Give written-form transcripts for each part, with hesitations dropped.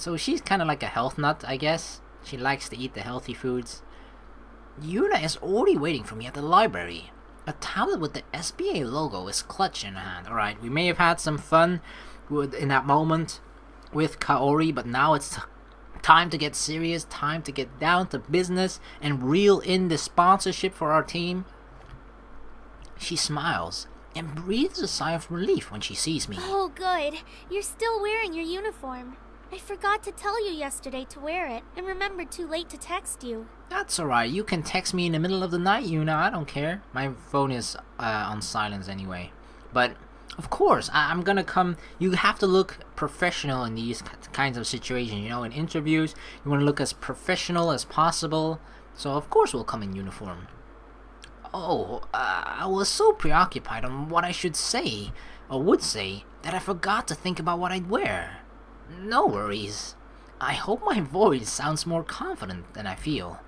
So she's kind of like a health nut, I guess. She likes to eat the healthy foods. Yuna is already waiting for me at the library. A tablet with the SBA logo is clutched in her hand. Alright, we may have had some fun in that moment with Kaori, but now it's time to get serious, time to get down to business and reel in the sponsorship for our team. She smiles and breathes a sigh of relief when she sees me. Oh, good. You're still wearing your uniform. I forgot to tell you yesterday to wear it, and remembered too late to text you. That's alright, you can text me in the middle of the night, Yuna, I don't care. My phone is on silence anyway. But, of course, I'm gonna come. You have to look professional in these kinds of situations, you know, in interviews. You want to look as professional as possible. So, of course, we'll come in uniform. Oh, I was so preoccupied on what I should say, or would say, that I forgot to think about what I'd wear. No worries. I hope my voice sounds more confident than I feel.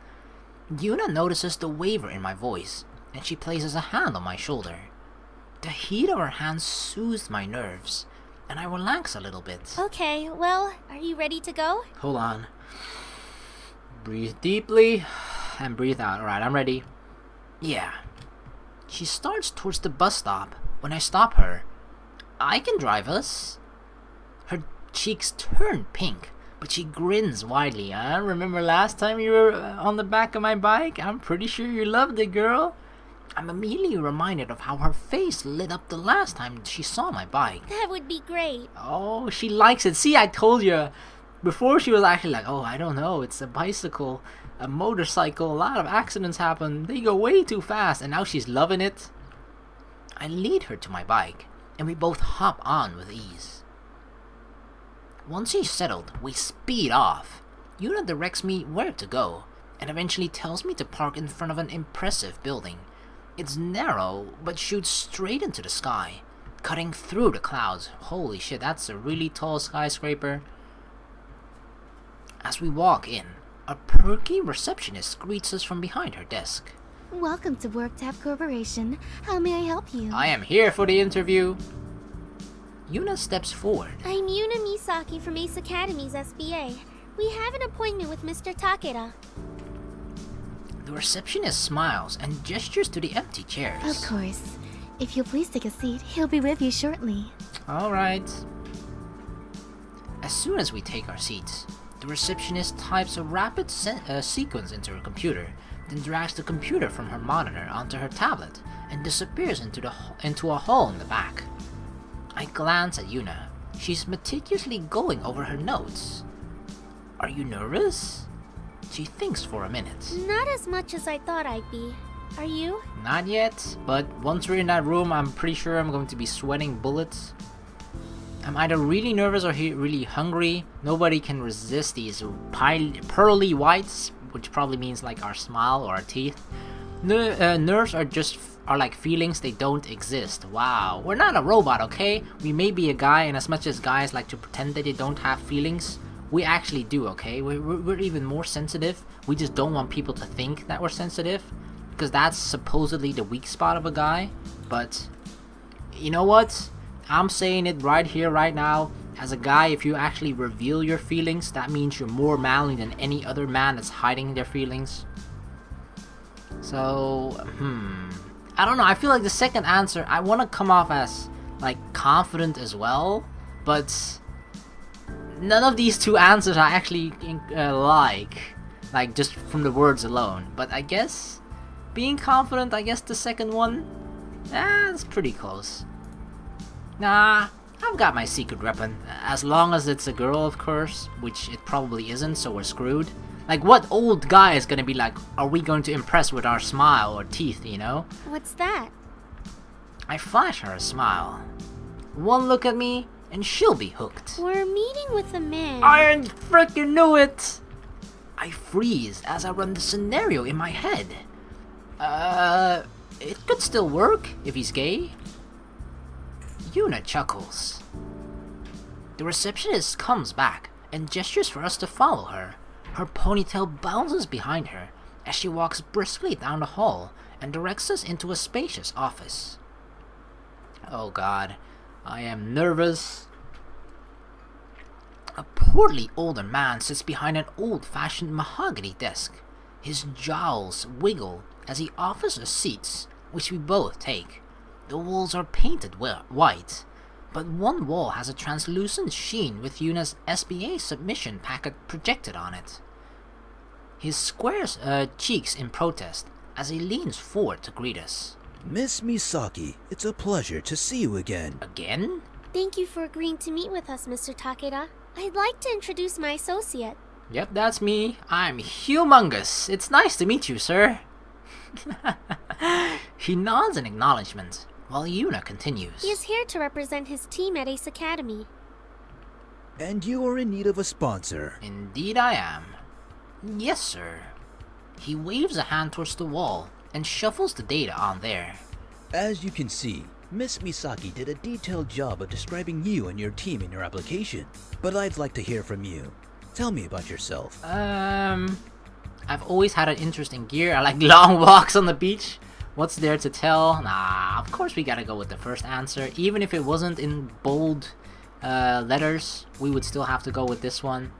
Yuna notices the waver in my voice, and she places a hand on my shoulder. The heat of her hand soothes my nerves, and I relax a little bit. Okay, well, are you ready to go? Hold on. Breathe deeply, and breathe out. Alright, I'm ready. Yeah. She starts towards the bus stop when I stop her. I can drive us. Her cheeks turn pink, but she grins widely. Remember last time you were on the back of my bike? I'm pretty sure you loved it, girl. I'm immediately reminded of how her face lit up the last time she saw my bike. That would be great. Oh, she likes it. See, I told you. Before she was actually like, oh, I don't know, it's a bicycle, a motorcycle, a lot of accidents happen, they go way too fast, and now she's loving it. I lead her to my bike, and we both hop on with ease. Once she's settled, we speed off. Yuna directs me where to go, and eventually tells me to park in front of an impressive building. It's narrow, but shoots straight into the sky, cutting through the clouds. Holy shit, that's a really tall skyscraper. As we walk in, a perky receptionist greets us from behind her desk. Welcome to WorkTap Corporation. How may I help you? I am here for the interview. Yuna steps forward. I'm Yuna Misaki from Ace Academy's SBA. We have an appointment with Mr. Takeda. The receptionist smiles and gestures to the empty chairs. Of course. If you'll please take a seat, he'll be with you shortly. Alright. As soon as we take our seats, the receptionist types a rapid sequence into her computer, then drags the computer from her monitor onto her tablet and disappears into a hole in the back. I glance at Yuna. She's meticulously going over her notes. Are you nervous? She thinks for a minute. Not as much as I thought I'd be. Are you? Not yet, but once we're in that room, I'm pretty sure I'm going to be sweating bullets. I'm either really nervous or really hungry. Nobody can resist these pearly whites, which probably means like our smile or our teeth. Nerves are like feelings, they don't exist. Wow, we're not a robot, okay? We may be a guy, and as much as guys like to pretend that they don't have feelings, we actually do, okay? We're even more sensitive. We just don't want people to think that we're sensitive, because that's supposedly the weak spot of a guy. But you know what? I'm saying it right here, right now. As a guy, if you actually reveal your feelings, that means you're more manly than any other man that's hiding their feelings. So, I don't know. I feel like the second answer, I want to come off as, like, confident as well. But none of these two answers I actually like, just from the words alone. But I guess, being confident, I guess the second one, it's pretty close. Nah, I've got my secret weapon. As long as it's a girl, of course, which it probably isn't, so we're screwed. Like, what old guy is gonna be like, are we going to impress with our smile or teeth, you know? What's that? I flash her a smile. One look at me, and she'll be hooked. We're meeting with a man. I freaking knew it! I freeze as I run the scenario in my head. It could still work if he's gay. Yuna chuckles. The receptionist comes back and gestures for us to follow her. Her ponytail bounces behind her as she walks briskly down the hall and directs us into a spacious office. Oh god, I am nervous. A portly older man sits behind an old-fashioned mahogany desk. His jowls wiggle as he offers us seats, which we both take. The walls are painted white, but one wall has a translucent sheen with Yuna's SBA submission packet projected on it. He squares cheeks in protest as he leans forward to greet us. Miss Misaki, it's a pleasure to see you again. Again? Thank you for agreeing to meet with us, Mr. Takeda. I'd like to introduce my associate. Yep, that's me. I'm humongous. It's nice to meet you, sir. He nods in acknowledgement, while Yuna continues. He is here to represent his team at Ace Academy. And you are in need of a sponsor. Indeed I am. Yes, sir. He waves a hand towards the wall and shuffles the data on there. As you can see, Miss Misaki did a detailed job of describing you and your team in your application. But I'd like to hear from you. Tell me about yourself. I've always had an interest in gear. I like long walks on the beach. What's there to tell? Nah, of course we gotta go with the first answer. Even if it wasn't in bold letters, we would still have to go with this one.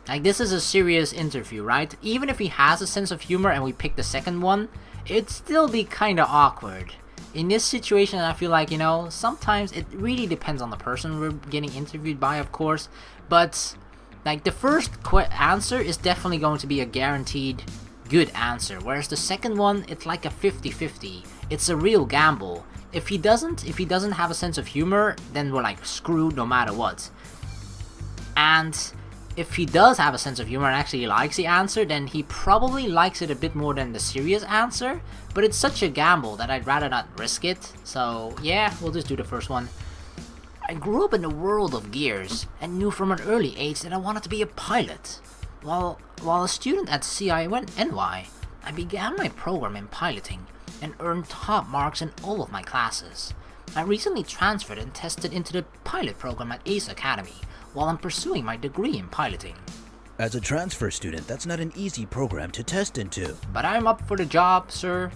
Like, this is a serious interview, right? Even if he has a sense of humor and we pick the second one, it'd still be kinda awkward. In this situation, I feel like, sometimes it really depends on the person we're getting interviewed by, of course. But, like, the first answer is definitely going to be a guaranteed good answer. Whereas the second one, it's like a 50-50. It's a real gamble. If he doesn't have a sense of humor, then we're like screwed no matter what. And if he does have a sense of humor and actually likes the answer, then he probably likes it a bit more than the serious answer. But it's such a gamble that I'd rather not risk it. So yeah, we'll just do the first one. I grew up in the world of gears and knew from an early age that I wanted to be a pilot. While a student at CINY, I began my program in piloting and earned top marks in all of my classes. I recently transferred and tested into the pilot program at Ace Academy while I'm pursuing my degree in piloting. As a transfer student, that's not an easy program to test into. But I'm up for the job, sir.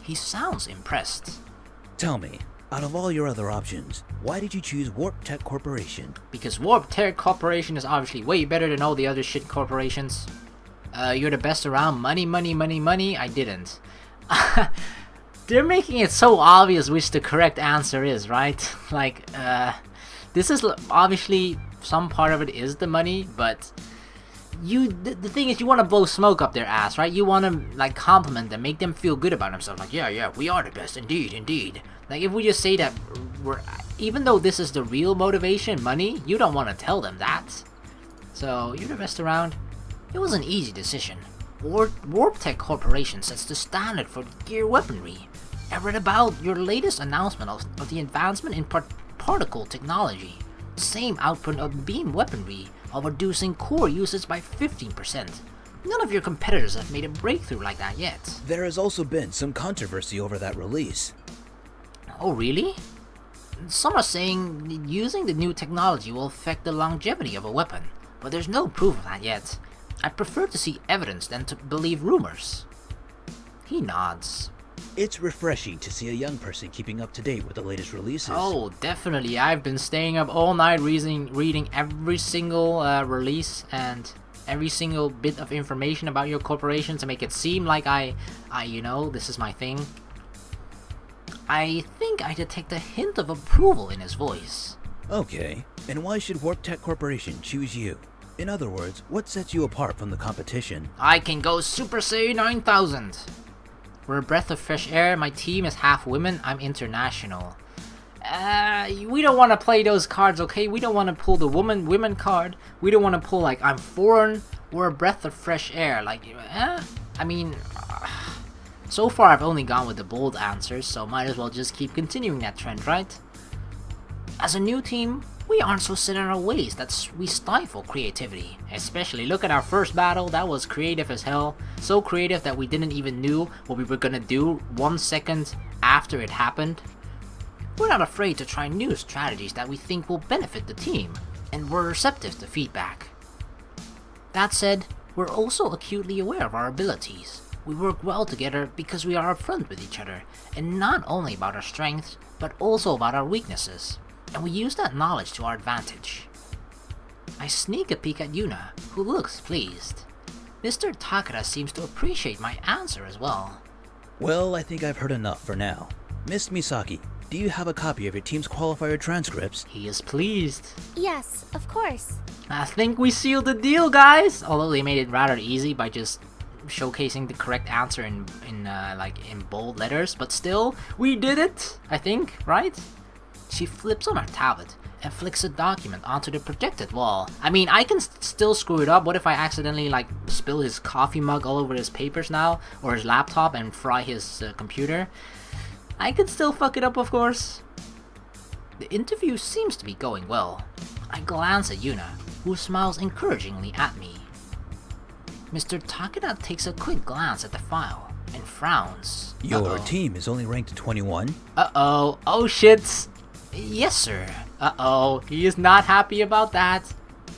He sounds impressed. Tell me, out of all your other options, why did you choose Warp Tech Corporation? Because Warp Tech Corporation is obviously way better than all the other shit corporations. You're the best around. Money, money, money, money. I didn't. They're making it so obvious which the correct answer is, right? Like, this is obviously some part of it is the money, but the thing is, you want to blow smoke up their ass, right? You want to like compliment them, make them feel good about themselves. Like, yeah, we are the best, indeed. Like, if we just say that even though this is the real motivation, money, you don't want to tell them that. So you're the best around. It was an easy decision. Warp Tech Corporation sets the standard for gear weaponry. I read about your latest announcement of the advancement in particle technology. Same output of beam weaponry while reducing core usage by 15%. None of your competitors have made a breakthrough like that yet. There has also been some controversy over that release. Oh, really? Some are saying using the new technology will affect the longevity of a weapon, but there's no proof of that yet. I'd prefer to see evidence than to believe rumors. He nods. It's refreshing to see a young person keeping up to date with the latest releases. Oh, definitely. I've been staying up all night reading every single release and every single bit of information about your corporation to make it seem like I this is my thing. I think I detect a hint of approval in his voice. Okay, and why should Warp Tech Corporation choose you? In other words, what sets you apart from the competition? I can go Super Saiyan 9000! We're a breath of fresh air, my team is half women, I'm international. We don't want to play those cards, okay? We don't want to pull the women card. We don't want to pull, like, I'm foreign. We're a breath of fresh air. Like, so far I've only gone with the bold answers, so might as well just keep continuing that trend, right? As a new team, we aren't so set in our ways that we stifle creativity. Especially, look at our first battle, that was creative as hell. So creative that we didn't even know what we were gonna do 1 second after it happened. We're not afraid to try new strategies that we think will benefit the team, and we're receptive to feedback. That said, we're also acutely aware of our abilities. We work well together because we are upfront with each other, and not only about our strengths, but also about our weaknesses. And we use that knowledge to our advantage. I sneak a peek at Yuna, who looks pleased. Mr. Takeda seems to appreciate my answer as well. Well, I think I've heard enough for now. Miss Misaki, do you have a copy of your team's qualifier transcripts? He is pleased. Yes, of course. I think we sealed the deal, guys! Although they made it rather easy by just showcasing the correct answer in bold letters, but still, we did it, I think, right? She flips on her tablet and flicks a document onto the projected wall. I mean, I can still screw it up. What if I accidentally spill his coffee mug all over his papers now, or his laptop, and fry his computer? I could still fuck it up, of course. The interview seems to be going well. I glance at Yuna, who smiles encouragingly at me. Mr. Takeda takes a quick glance at the file and frowns. Your team is only ranked 21? Uh-oh. Oh shit. Yes, sir. Uh-oh. He is not happy about that.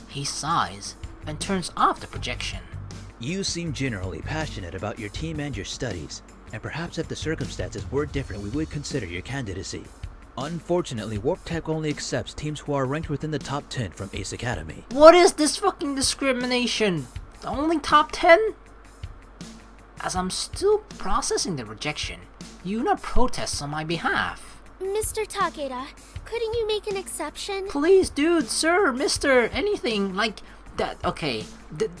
He sighs and turns off the projection. You seem generally passionate about your team and your studies, and perhaps if the circumstances were different, we would consider your candidacy. Unfortunately, Warp Tech only accepts teams who are ranked within the top 10 from Ace Academy. What is this fucking discrimination? Only top 10? As I'm still processing the rejection, Yuna protests on my behalf. Mr. Takeda, couldn't you make an exception? Please, dude, sir, mister, anything, like, that, okay,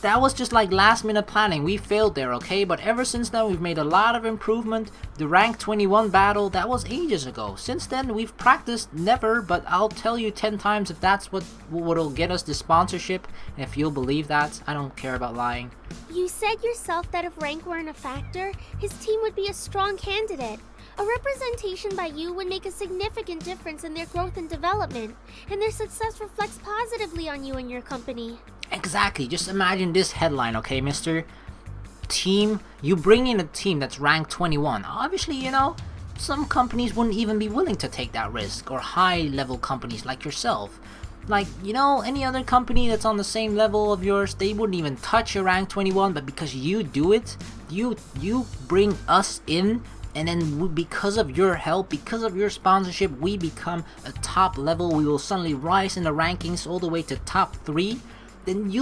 that was just like last minute planning, we failed there, okay, but ever since then we've made a lot of improvement. The rank 21 battle, that was ages ago. Since then we've practiced never, but I'll tell you 10 times if that's what'll get us the sponsorship, and if you'll believe that, I don't care about lying. You said yourself that if rank weren't a factor, his team would be a strong candidate. A representation by you would make a significant difference in their growth and development, and their success reflects positively on you and your company. Exactly, just imagine this headline, okay, mister? Team, you bring in a team that's ranked 21. Obviously, you know, some companies wouldn't even be willing to take that risk, or high-level companies like yourself. Like, you know, any other company that's on the same level of yours, they wouldn't even touch a rank 21, but because you do it, you bring us in, and then because of your help, because of your sponsorship, we become a top level. We will suddenly rise in the rankings all the way to top 3. Then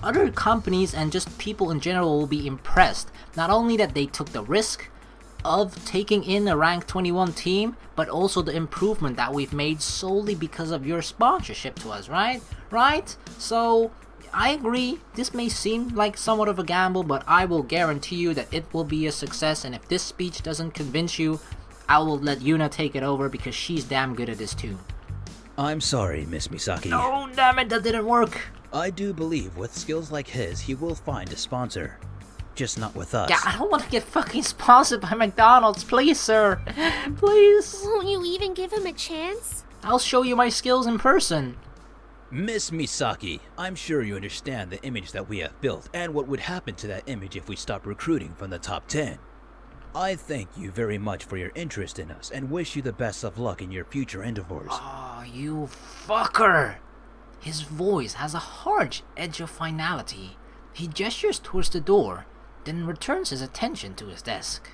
other companies and just people in general will be impressed. Not only that they took the risk of taking in a rank 21 team, but also the improvement that we've made solely because of your sponsorship to us, right? Right? So, I agree, this may seem like somewhat of a gamble, but I will guarantee you that it will be a success, and if this speech doesn't convince you, I will let Yuna take it over because she's damn good at this too. I'm sorry, Miss Misaki. Oh, damn it, that didn't work. I do believe with skills like his, he will find a sponsor. Just not with us. Yeah, I don't want to get fucking sponsored by McDonald's, please, sir. Please. Won't you even give him a chance? I'll show you my skills in person. Miss Misaki, I'm sure you understand the image that we have built and what would happen to that image if we stopped recruiting from the top 10. I thank you very much for your interest in us and wish you the best of luck in your future endeavors. Oh, you fucker. His voice has a harsh edge of finality. He gestures towards the door, then returns his attention to his desk.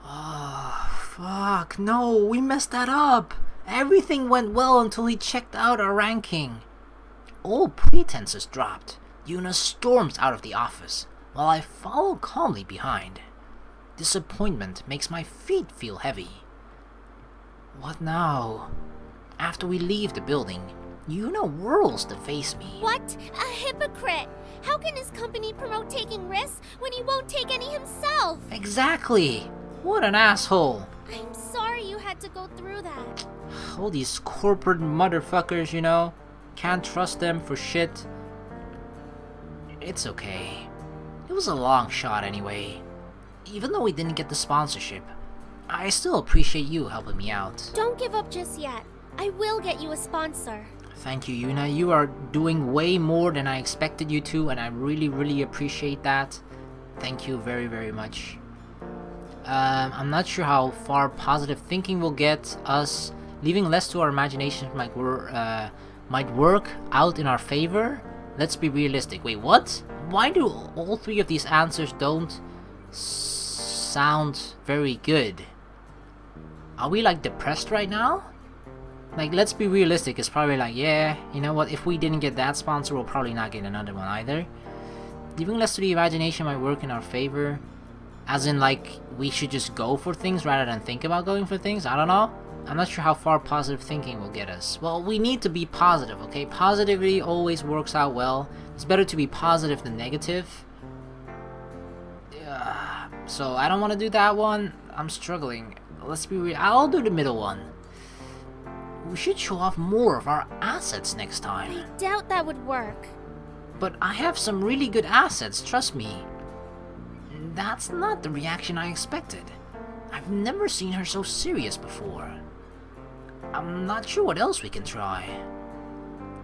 Oh, fuck, no, we messed that up. Everything went well until he checked out our ranking. All pretenses dropped. Yuna storms out of the office, while I follow calmly behind. Disappointment makes my feet feel heavy. What now? After we leave the building, Yuna whirls to face me. What? A hypocrite! How can his company promote taking risks when he won't take any himself? Exactly! What an asshole! I'm sorry you had to go through that. All these corporate motherfuckers, you know? Can't trust them for shit. It's okay. It was a long shot anyway. Even though we didn't get the sponsorship, I still appreciate you helping me out. Don't give up just yet. I will get you a sponsor. Thank you, Yuna. You are doing way more than I expected you to, and I really, really appreciate that. Thank you very, very much. I'm not sure how far positive thinking will get us. Leaving less to our imagination might work out in our favor. Let's be realistic. Wait, what? Why do all three of these answers don't sound very good? Are we like depressed right now? Like, let's be realistic, it's probably like, yeah, you know what, if we didn't get that sponsor, we'll probably not get another one either. Leaving less to the imagination might work in our favor. As in, like, we should just go for things rather than think about going for things, I don't know. I'm not sure how far positive thinking will get us. Well, we need to be positive, okay? Positivity always works out well. It's better to be positive than negative. So, I don't want to do that one. I'm struggling. Let's be real. I'll do the middle one. We should show off more of our assets next time. I doubt that would work. But I have some really good assets, trust me. That's not the reaction I expected. I've never seen her so serious before. I'm not sure what else we can try.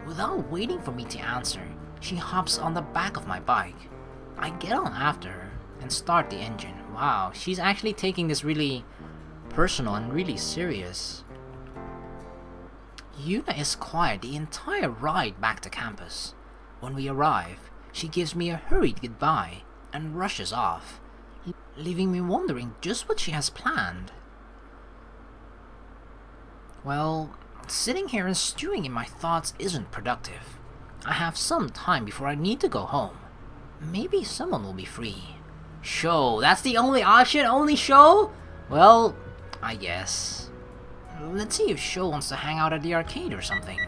Without waiting for me to answer, she hops on the back of my bike. I get on after her and start the engine. Wow, she's actually taking this really personal and really serious. Yuna is quiet the entire ride back to campus. When we arrive, she gives me a hurried goodbye and rushes off, leaving me wondering just what she has planned. Well, sitting here and stewing in my thoughts isn't productive. I have some time before I need to go home. Maybe someone will be free. Show, that's the only option? Only Show? Well, I guess. Let's see if Show wants to hang out at the arcade or something.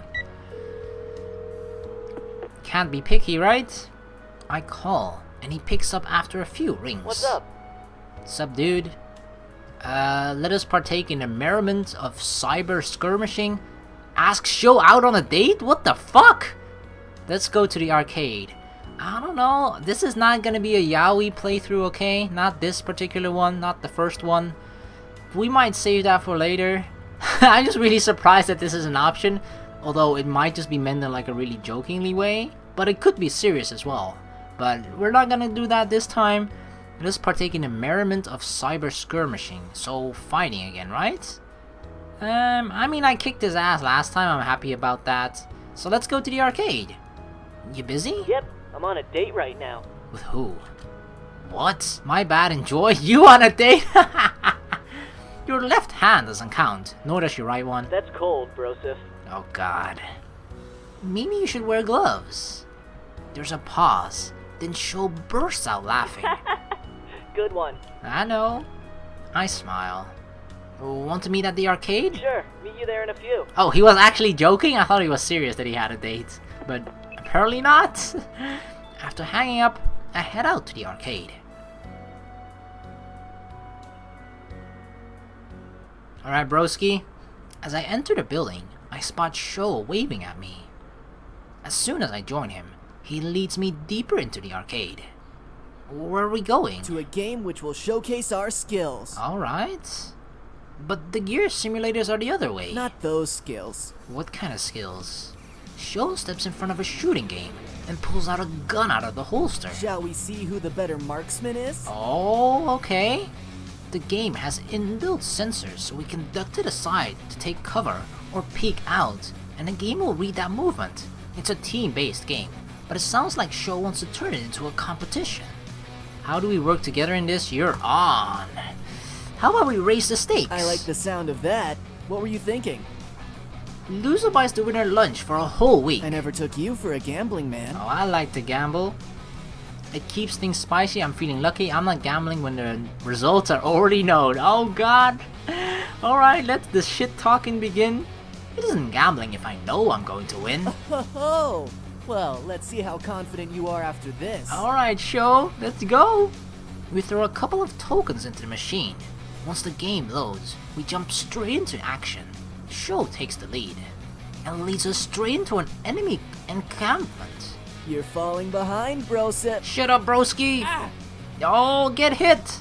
Can't be picky, right? I call, and he picks up after a few rings. What's up? Sup, dude? Let us partake in a merriment of cyber skirmishing. Ask Show out on a date? What the fuck? Let's go to the arcade. I don't know, this is not gonna be a yaoi playthrough, okay? Not this particular one, not the first one. We might save that for later. I'm just really surprised that this is an option, although it might just be meant in like a really jokingly way, but it could be serious as well. But we're not gonna do that this time. Let's partake in a merriment of cyber skirmishing, so fighting again, right? I mean, I kicked his ass last time, I'm happy about that. So let's go to the arcade. You busy? Yep, I'm on a date right now. With who? What? My bad, enjoy? You on a date? Your left hand doesn't count, nor does your right one. That's cold, brosif. Oh god. Maybe you should wear gloves. There's a pause, then Show bursts out laughing. Good one. I know. I smile. Want to meet at the arcade? Sure, meet you there in a few. Oh, he was actually joking? I thought he was serious that he had a date. But apparently not. After hanging up, I head out to the arcade. Alright, broski. As I enter the building, I spot Show waving at me. As soon as I join him, he leads me deeper into the arcade. Where are we going? To a game which will showcase our skills. Alright. But the gear simulators are the other way. Not those skills. What kind of skills? Show steps in front of a shooting game and pulls out a gun out of the holster. Shall we see who the better marksman is? Oh, okay. The game has inbuilt sensors, so we can duck to the side to take cover or peek out, and the game will read that movement. It's a team-based game, but it sounds like Show wants to turn it into a competition. How do we work together in this? You're on. How about we raise the stakes? I like the sound of that. What were you thinking? Loser buys the winner lunch for a whole week. I never took you for a gambling man. Oh, I like to gamble. It keeps things spicy. I'm feeling lucky. I'm not gambling when the results are already known. Oh god. Alright, let the shit talking begin. It isn't gambling if I know I'm going to win. Oh, well, let's see how confident you are after this. Alright, Show, let's go. We throw a couple of tokens into the machine. Once the game loads, we jump straight into action. Show takes the lead and leads us straight into an enemy encampment. You're falling behind, brosip. Shut up, broski! Oh, get hit!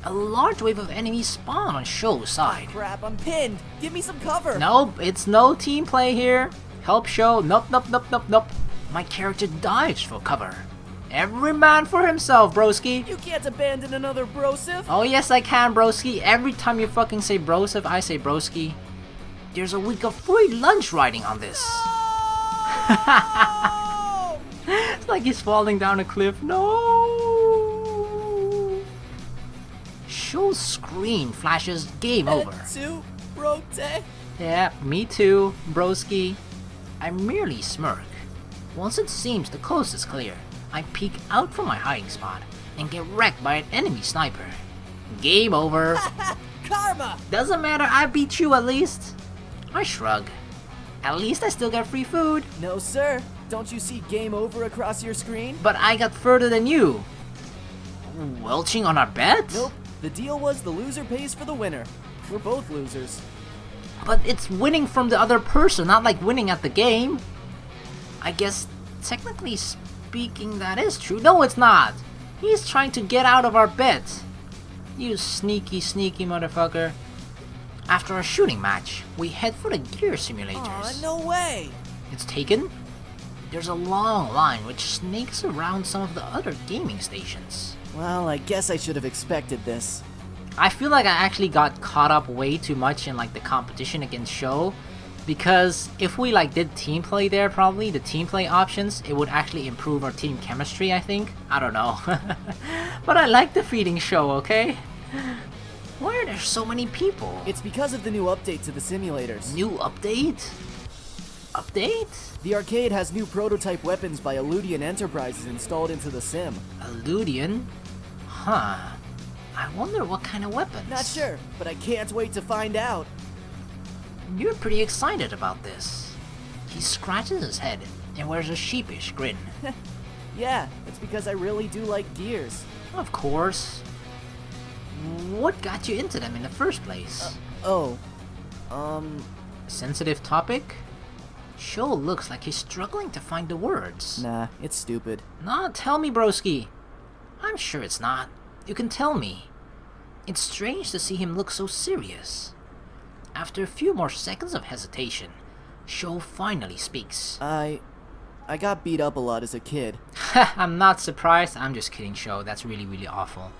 A large wave of enemies spawn on Show's side. Crap, I'm pinned. Give me some cover. Nope, it's no team play here. Help Show. Nope, nope, nope, nope, nope. My character dives for cover. Every man for himself, broski. You can't abandon another brosif. Oh yes, I can, broski. Every time you fucking say brosif, I say broski. There's a week of free lunch riding on this. It's like he's falling down a cliff. No! Show's screen flashes game over. 2, Brote. Yeah, me too, broski. I merely smirk. Once it seems the coast is clear, I peek out from my hiding spot and get wrecked by an enemy sniper. Game over. Karma! Doesn't matter, I beat you at least. I shrug. At least I still got free food. No, sir. Don't you see game over across your screen? But I got further than you. Welching on our bet? Nope. The deal was the loser pays for the winner. We're both losers. But it's winning from the other person, not like winning at the game. I guess, technically speaking, that is true. No, it's not. He's trying to get out of our bet. You sneaky, sneaky motherfucker. After a shooting match, we head for the gear simulators. Aw, no way! It's taken? There's a long line which snakes around some of the other gaming stations. Well, I guess I should have expected this. I feel like I actually got caught up way too much in like the competition against Show, because if we like did team play there, probably the team play options, it would actually improve our team chemistry, I think. I don't know. But I like defeating Show, okay? Why are there so many people? It's because of the new update to the simulators. New update? Update? The arcade has new prototype weapons by Eludian Enterprises installed into the sim. Eludian? Huh. I wonder what kind of weapons. Not sure, but I can't wait to find out. You're pretty excited about this. He scratches his head and wears a sheepish grin. Yeah, it's because I really do like gears. Of course. What got you into them in the first place? Sensitive topic? Show looks like he's struggling to find the words. Nah, it's stupid. Nah, tell me, broski. I'm sure it's not. You can tell me. It's strange to see him look so serious. After a few more seconds of hesitation, Sho finally speaks. I got beat up a lot as a kid. I'm not surprised. I'm just kidding, Sho. That's really, really awful.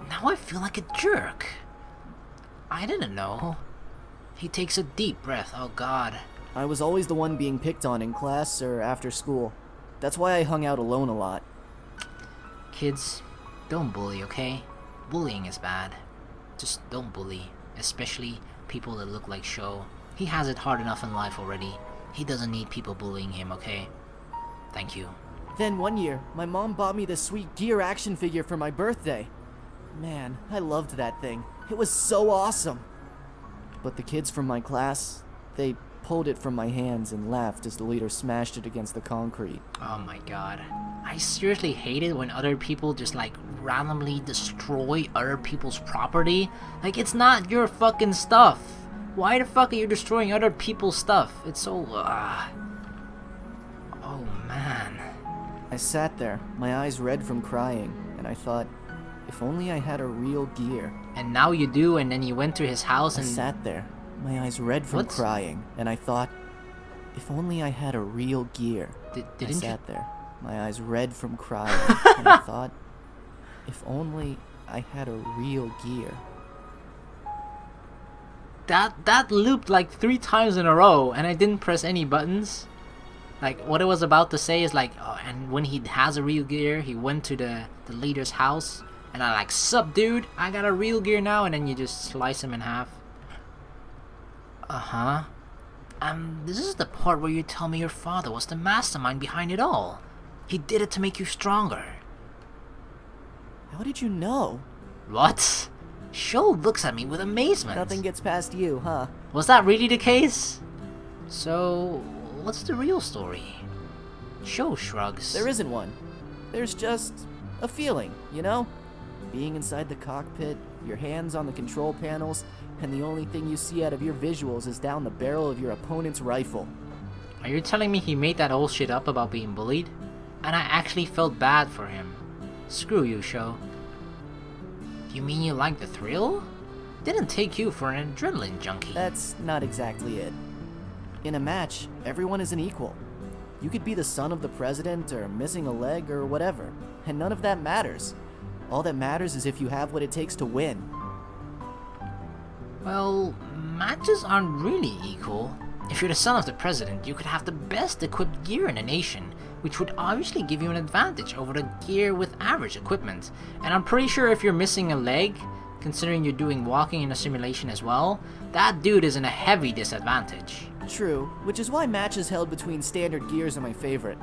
Now I feel like a jerk. I didn't know. He takes a deep breath. Oh god. I was always the one being picked on in class or after school. That's why I hung out alone a lot. Kids, don't bully, okay? Bullying is bad. Just don't bully. Especially people that look like Sho. He has it hard enough in life already. He doesn't need people bullying him, okay? Thank you. Then one year, my mom bought me this sweet gear action figure for my birthday. Man, I loved that thing. It was so awesome. But the kids from my class, they pulled it from my hands and laughed as the leader smashed it against the concrete. Oh my god. I seriously hate it when other people just like randomly destroy other people's property. Like, it's not your fucking stuff. Why the fuck are you destroying other people's stuff? It's so oh man. I sat there, my eyes red from crying, and I thought, if only I had a real gear. And now you do, and then you went to his house I and sat there, my eyes red from What? crying, and I thought, if only I had a real gear. I didn't you? sat there, my eyes red from crying, and I thought, if only I had a real gear. That looped like 3 times in a row, and I didn't press any buttons. Like, what it was about to say is like, oh, and when he has a real gear, he went to the leader's house, and I like, sup dude, I got a real gear now, and then you just slice him in half. Uh-huh. This is the part where you tell me your father was the mastermind behind it all. He did it to make you stronger. How did you know? What? Sho looks at me with amazement. Nothing gets past you, huh? Was that really the case? So, what's the real story? Sho shrugs. There isn't one. There's just a feeling, you know? Being inside the cockpit, your hands on the control panels, and the only thing you see out of your visuals is down the barrel of your opponent's rifle. Are you telling me he made that whole shit up about being bullied? And I actually felt bad for him. Screw you, Sho. You mean you like the thrill? Didn't take you for an adrenaline junkie. That's not exactly it. In a match, everyone is an equal. You could be the son of the president or missing a leg or whatever, and none of that matters. All that matters is if you have what it takes to win. Well, matches aren't really equal. If you're the son of the president, you could have the best equipped gear in the nation, which would obviously give you an advantage over the gear with average equipment. And I'm pretty sure if you're missing a leg, considering you're doing walking in a simulation as well, that dude is in a heavy disadvantage. True, which is why matches held between standard gears are my favorite.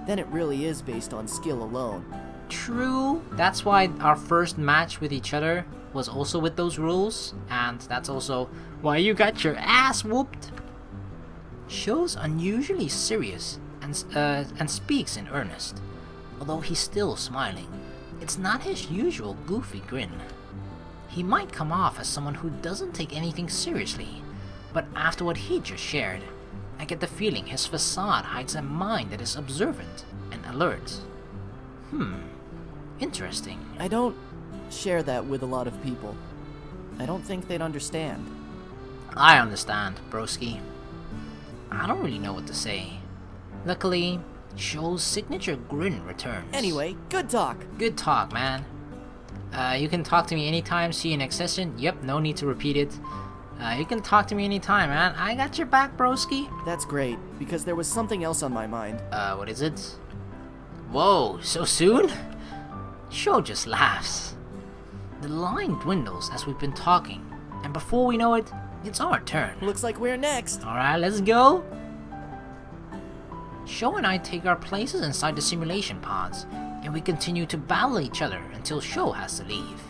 Then it really is based on skill alone. True, that's why our first match with each other was also with those rules, and that's also why you got your ass whooped. Sho's unusually serious and speaks in earnest, although he's still smiling. It's not his usual goofy grin. He might come off as someone who doesn't take anything seriously, but after what he just shared, I get the feeling his facade hides a mind that is observant and alert. Interesting. I don't share that with a lot of people. I don't think they'd understand. I understand, broski. I don't really know what to say. Luckily, Sho's signature grin returns. Anyway, good talk. Good talk, man. You can talk to me anytime, see you next session. Yep, no need to repeat it. You can talk to me anytime, man. I got your back, broski. That's great, because there was something else on my mind. What is it? Whoa, so soon? Sho just laughs. The line dwindles as we've been talking, and before we know it, it's our turn. Looks like we're next. Alright, let's go. Sho and I take our places inside the simulation pods, and we continue to battle each other until Sho has to leave.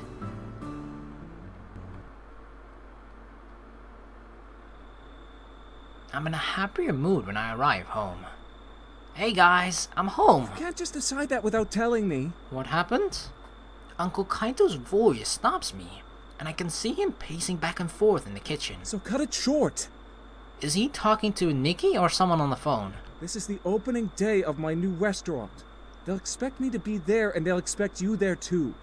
I'm in a happier mood when I arrive home. Hey guys, I'm home. You can't just decide that without telling me. What happened? Uncle Kaito's voice stops me, and I can see him pacing back and forth in the kitchen. So cut it short. Is he talking to Nikki or someone on the phone? This is the opening day of my new restaurant. They'll expect me to be there, and they'll expect you there too.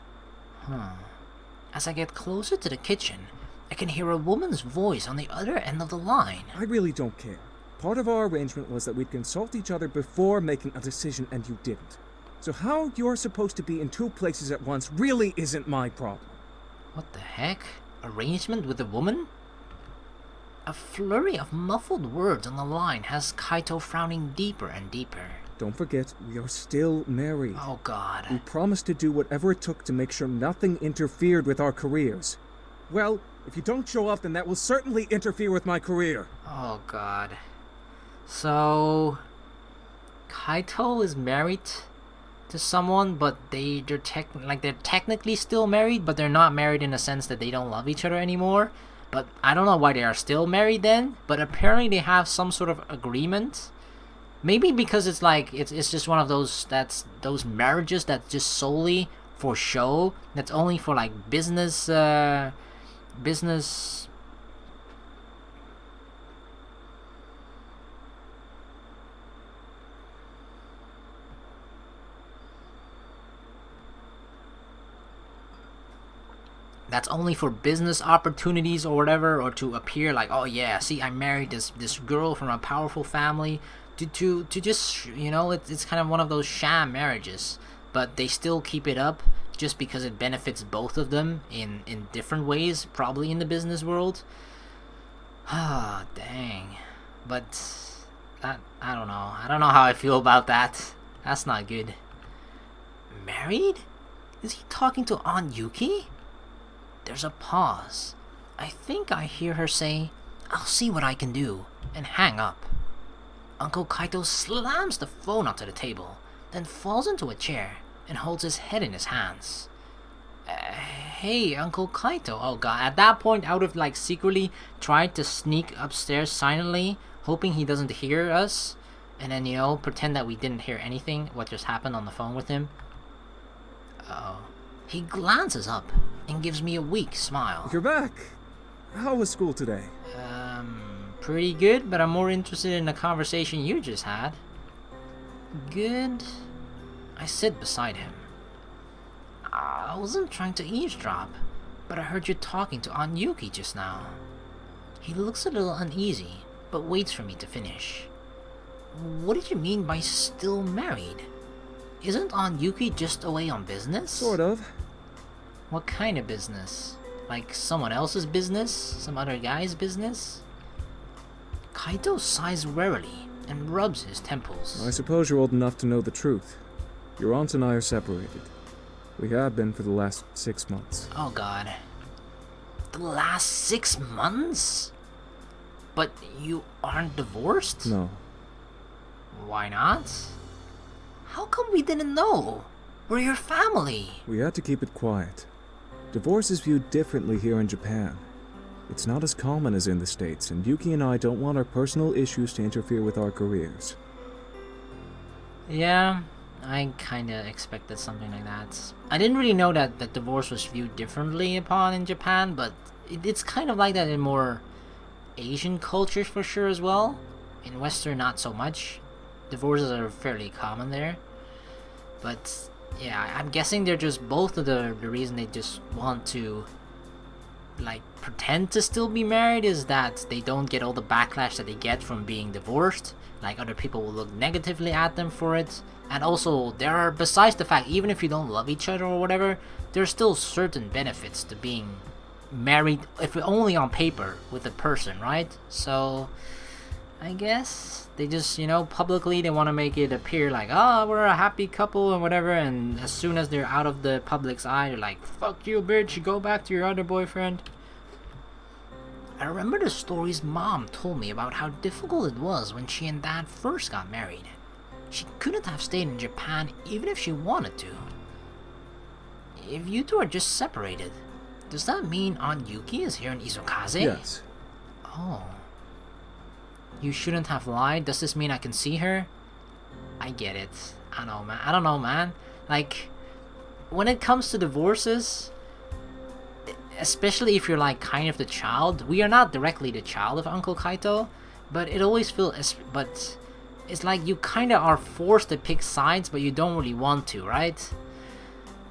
As I get closer to the kitchen, I can hear a woman's voice on the other end of the line. I really don't care. Part of our arrangement was that we'd consult each other before making a decision, and you didn't. So how you're supposed to be in two places at once really isn't my problem. What the heck? Arrangement with a woman? A flurry of muffled words on the line has Kaito frowning deeper and deeper. Don't forget, we are still married. Oh god. We promised to do whatever it took to make sure nothing interfered with our careers. Well, if you don't show up, then that will certainly interfere with my career. Oh god. So Kaito is married to someone, but they're technically still married, but they're not married in the sense that they don't love each other anymore. But I don't know why they are still married then, but apparently they have some sort of agreement. Maybe because it's like it's just one of those marriages that's just solely for show, that's only for like business that's only for business opportunities or whatever, or to appear like, oh yeah, see, I married this girl from a powerful family, to just, you know, it's kind of one of those sham marriages, but they still keep it up just because it benefits both of them in different ways, probably in the business world. Ah, dang. But that, I don't know how I feel about that. That's not good. Married? Is he talking to Aunt Yuki? There's a pause. I think I hear her say, "I'll see what I can do," and hang up. Uncle Kaito slams the phone onto the table, then falls into a chair and holds his head in his hands. Hey, Uncle Kaito. Oh god, at that point I would have like secretly tried to sneak upstairs silently, hoping he doesn't hear us, and then, you know, pretend that we didn't hear anything, what just happened on the phone with him. Uh-oh. He glances up and gives me a weak smile. You're back. How was school today? Pretty good, but I'm more interested in the conversation you just had. Good. I sit beside him. I wasn't trying to eavesdrop, but I heard you talking to Aunt Yuki just now. He looks a little uneasy, but waits for me to finish. What did you mean by still married? Isn't Aunt Yuki just away on business? Sort of. What kind of business? Like someone else's business? Some other guy's business? Kaito sighs wearily and rubs his temples. I suppose you're old enough to know the truth. Your aunt and I are separated. We have been for the last 6 months. Oh god. The last 6 months? But you aren't divorced? No. Why not? How come we didn't know? We're your family. We had to keep it quiet. Divorce is viewed differently here in Japan. It's not as common as in the States, and Yuki and I don't want our personal issues to interfere with our careers. Yeah, I kinda expected something like that. I didn't really know that divorce was viewed differently upon in Japan, but it's kind of like that in more Asian cultures for sure as well. In Western, not so much. Divorces are fairly common there. But yeah, I'm guessing they're just both of the reason they just want to like pretend to still be married is that they don't get all the backlash that they get from being divorced. Like other people will look negatively at them for it. And also there are, besides the fact, even if you don't love each other or whatever, there's still certain benefits to being married, if only on paper, with a person, right? So I guess they just, publicly they want to make it appear like, we're a happy couple and whatever, and as soon as they're out of the public's eye, they're like, fuck you, bitch, go back to your other boyfriend. I remember the stories Mom told me about how difficult it was when she and Dad first got married. She couldn't have stayed in Japan even if she wanted to. If you two are just separated, does that mean Aunt Yuki is here in Izokaze? Yes. Oh. You shouldn't have lied. Does this mean I can see her? I get it. I don't know, man. Like, when it comes to divorces, especially if you're like kind of the child, we are not directly the child of Uncle Kaito, but it always feels, but it's like you kind of are forced to pick sides, but you don't really want to, right?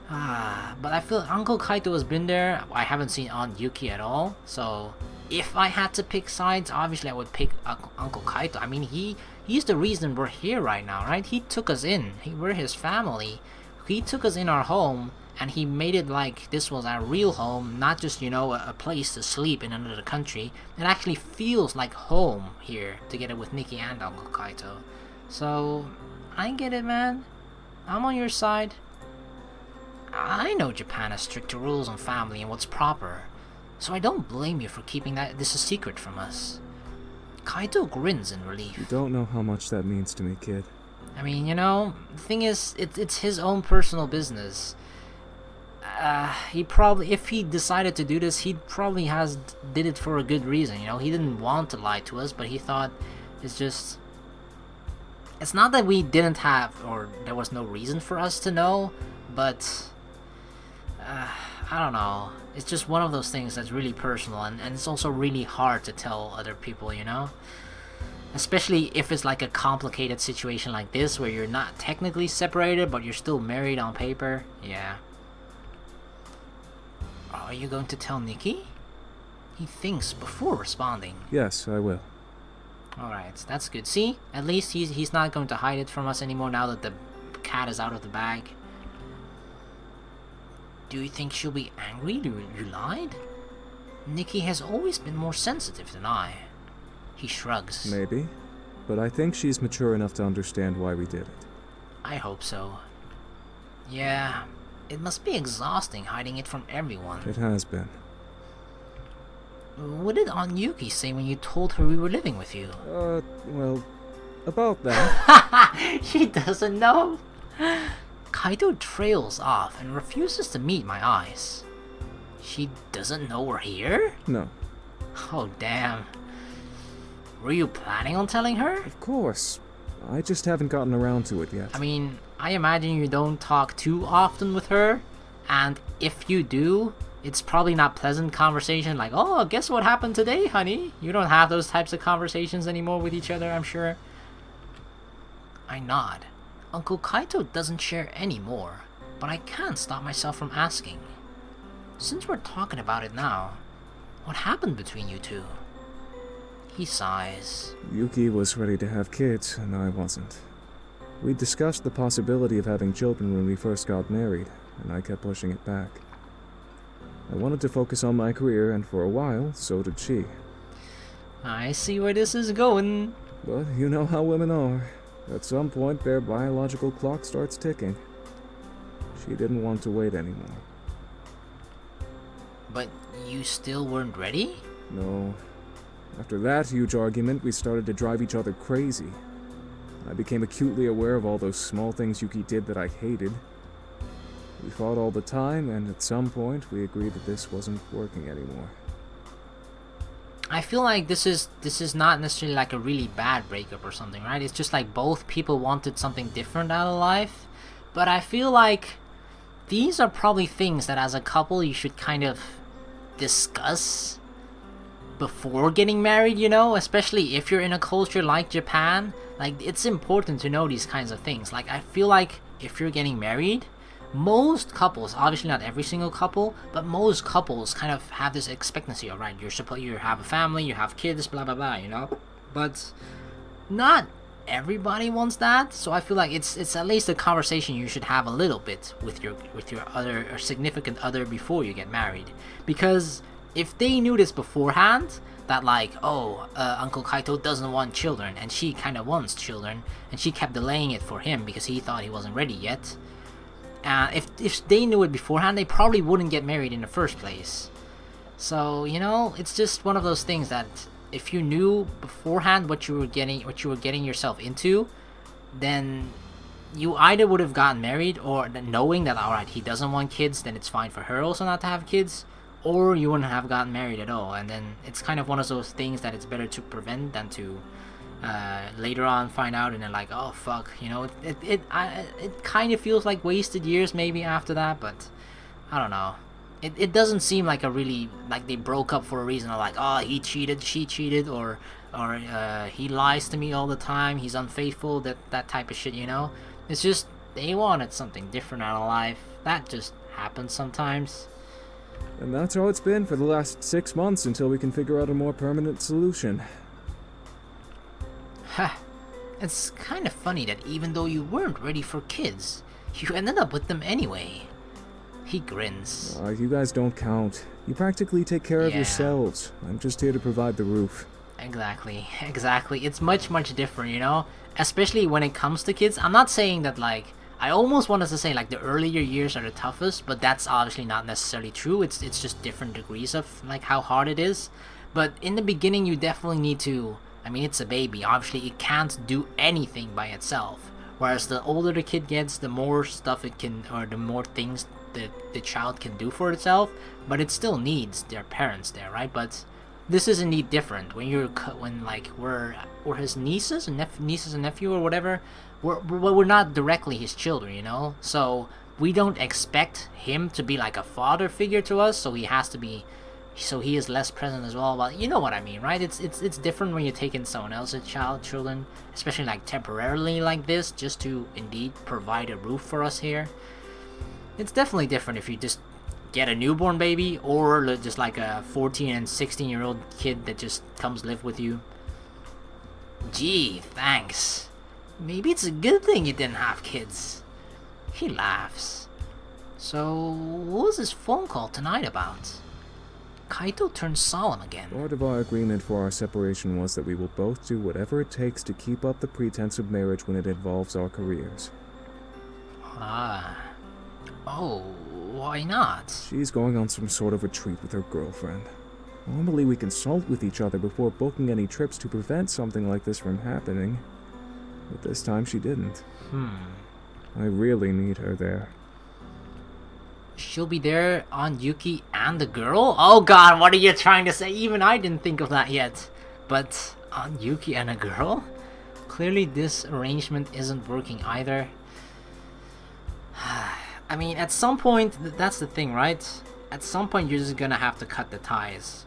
But I feel Uncle Kaito has been there. I haven't seen Aunt Yuki at all, so if I had to pick sides, obviously I would pick Uncle Kaito. I mean, he's the reason we're here right now, right? He took us in. We're his family. He took us in our home, and he made it like this was our real home, not just, a place to sleep in another country. It actually feels like home here, together with Nikki and Uncle Kaito. So, I get it, man. I'm on your side. I know Japan has stricter rules on family and what's proper, so I don't blame you for keeping this a secret from us. Kaito grins in relief. You don't know how much that means to me, kid. I mean, the thing is, it's his own personal business. He probably, if he decided to do this, he probably did it for a good reason, He didn't want to lie to us, but he thought it's not that we didn't have, or there was no reason for us to know, but I don't know. It's just one of those things that's really personal, and it's also really hard to tell other people, Especially if it's like a complicated situation like this, where you're not technically separated, but you're still married on paper. Yeah. Are you going to tell Nikki? He thinks before responding. Yes, I will. Alright, that's good. See? At least he's not going to hide it from us anymore now that the cat is out of the bag. Do you think she'll be angry you lied? Nikki has always been more sensitive than I. He shrugs. Maybe. But I think she's mature enough to understand why we did it. I hope so. Yeah, it must be exhausting hiding it from everyone. It has been. What did Aunt Yuki say when you told her we were living with you? Well, about that. She doesn't know. Kaito trails off and refuses to meet my eyes. She doesn't know we're here? No. Oh, damn. Were you planning on telling her? Of course. I just haven't gotten around to it yet. I mean, I imagine you don't talk too often with her, and if you do, it's probably not pleasant conversation like, oh, guess what happened today, honey? You don't have those types of conversations anymore with each other, I'm sure. I nod. Uncle Kaito doesn't share any more, but I can't stop myself from asking. Since we're talking about it now, what happened between you two? He sighs. Yuki was ready to have kids, and I wasn't. We discussed the possibility of having children when we first got married, and I kept pushing it back. I wanted to focus on my career, and for a while, so did she. I see where this is going. But you know how women are. At some point, their biological clock starts ticking. She didn't want to wait anymore. But you still weren't ready? No. After that huge argument, we started to drive each other crazy. I became acutely aware of all those small things Yuki did that I hated. We fought all the time, and at some point, we agreed that this wasn't working anymore. I feel like this is not necessarily like a really bad breakup or something, right? It's just like both people wanted something different out of life. But I feel like these are probably things that as a couple you should kind of discuss before getting married, you know? Especially if you're in a culture like Japan. Like, it's important to know these kinds of things. Like, I feel like if you're getting married, most couples, obviously not every single couple, but most couples kind of have this expectancy, all right, you have a family, you have kids, blah blah blah, you know. But not everybody wants that, so I feel like it's at least a conversation you should have a little bit with your other or significant other before you get married, because if they knew this beforehand, that like, Uncle Kaito doesn't want children and she kind of wants children, and she kept delaying it for him because he thought he wasn't ready yet. If they knew it beforehand, they probably wouldn't get married in the first place. So, you know, it's just one of those things that if you knew beforehand what you were getting yourself into, then you either would have gotten married, or knowing that, alright, he doesn't want kids, then it's fine for her also not to have kids, or you wouldn't have gotten married at all. And then it's kind of one of those things that it's better to prevent than to later on find out and then like, oh fuck, you know, it kind of feels like wasted years maybe after that. But I don't know, it doesn't seem like a really, like they broke up for a reason, or like, oh, he cheated, she cheated, or he lies to me all the time, he's unfaithful, that type of shit, you know. It's just they wanted something different out of life. That just happens sometimes. And that's how it's been for the last 6 months until we can figure out a more permanent solution. It's kind of funny that even though you weren't ready for kids, you ended up with them anyway. He grins. You guys don't count. You practically take care of yourselves. I'm just here to provide the roof. Exactly. It's much different, you know? Especially when it comes to kids. I'm not saying that, like, I almost wanted to say like the earlier years are the toughest, but that's obviously not necessarily true. It's just different degrees of like how hard it is. But in the beginning, you definitely need to, I mean, it's a baby. Obviously, it can't do anything by itself. Whereas the older the kid gets, the more stuff it can, or the more things that the child can do for itself. But it still needs their parents there, right? But this is indeed different. When like we're his nieces and nephew or whatever, we're not directly his children, you know. So we don't expect him to be like a father figure to us. So he has to be. So he is less present as well. But you know what I mean, right? It's different when you're taking someone else's children, especially like temporarily like this, just to indeed provide a roof for us here. It's definitely different if you just get a newborn baby, or just like a 14 and 16-year-old kid that just comes live with you. Gee, thanks. Maybe it's a good thing you didn't have kids. He laughs. So, what was this phone call tonight about? Kaito turns solemn again. Part of our agreement for our separation was that we will both do whatever it takes to keep up the pretense of marriage when it involves our careers. Oh, why not? She's going on some sort of retreat with her girlfriend. Normally we consult with each other before booking any trips to prevent something like this from happening. But this time she didn't. I really need her there. She'll be there on Yuki and the girl? Oh god, what are you trying to say? Even I didn't think of that yet. But on Yuki and a girl? Clearly this arrangement isn't working either. I mean, at some point, that's the thing, right? At some point you're just gonna have to cut the ties.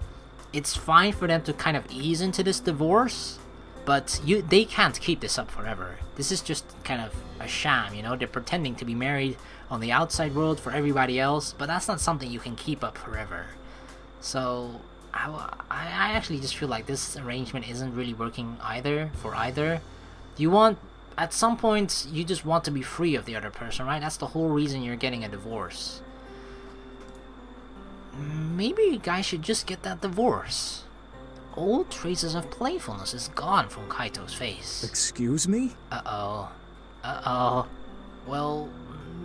It's fine for them to kind of ease into this divorce, but they can't keep this up forever. This is just kind of a sham, you know? They're pretending to be married on the outside world for everybody else, but that's not something you can keep up forever. So, I actually just feel like this arrangement isn't really working either, for either. At some point, you just want to be free of the other person, right? That's the whole reason you're getting a divorce. Maybe you guys should just get that divorce. All traces of playfulness is gone from Kaito's face. Excuse me? Uh-oh. Well,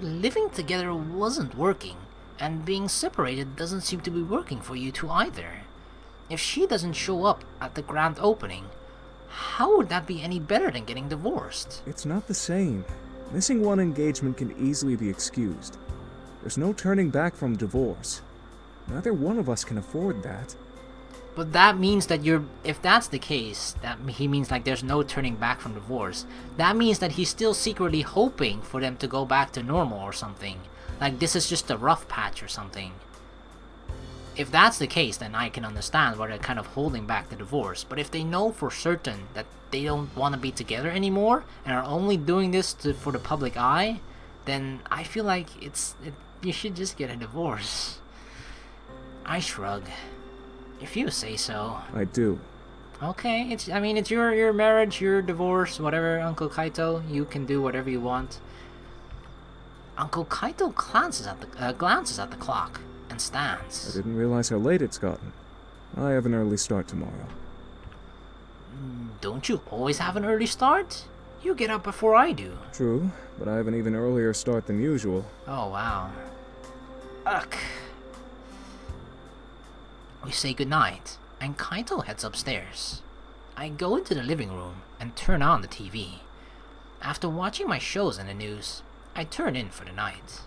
living together wasn't working. And being separated doesn't seem to be working for you two either. If she doesn't show up at the grand opening, how would that be any better than getting divorced? It's not the same. Missing one engagement can easily be excused. There's no turning back from divorce. Neither one of us can afford that. But that means that if that's the case, that he means like there's no turning back from divorce. That means that he's still secretly hoping for them to go back to normal or something. Like this is just a rough patch or something. If that's the case, then I can understand why they're kind of holding back the divorce. But if they know for certain that they don't want to be together anymore and are only doing this for the public eye, then I feel like you should just get a divorce. I shrug. If you say so. I do. Okay, it's your marriage, your divorce, whatever, Uncle Kaito. You can do whatever you want. Uncle Kaito glances at the clock and I stands. didn't realize how late it's gotten. I have an early start tomorrow. Don't you always have an early start? You get up before I do. True, but I have an even earlier start than usual. Oh, wow. Ugh. We say goodnight, and Kaito heads upstairs. I go into the living room and turn on the TV. After watching my shows in the news, I turn in for the night.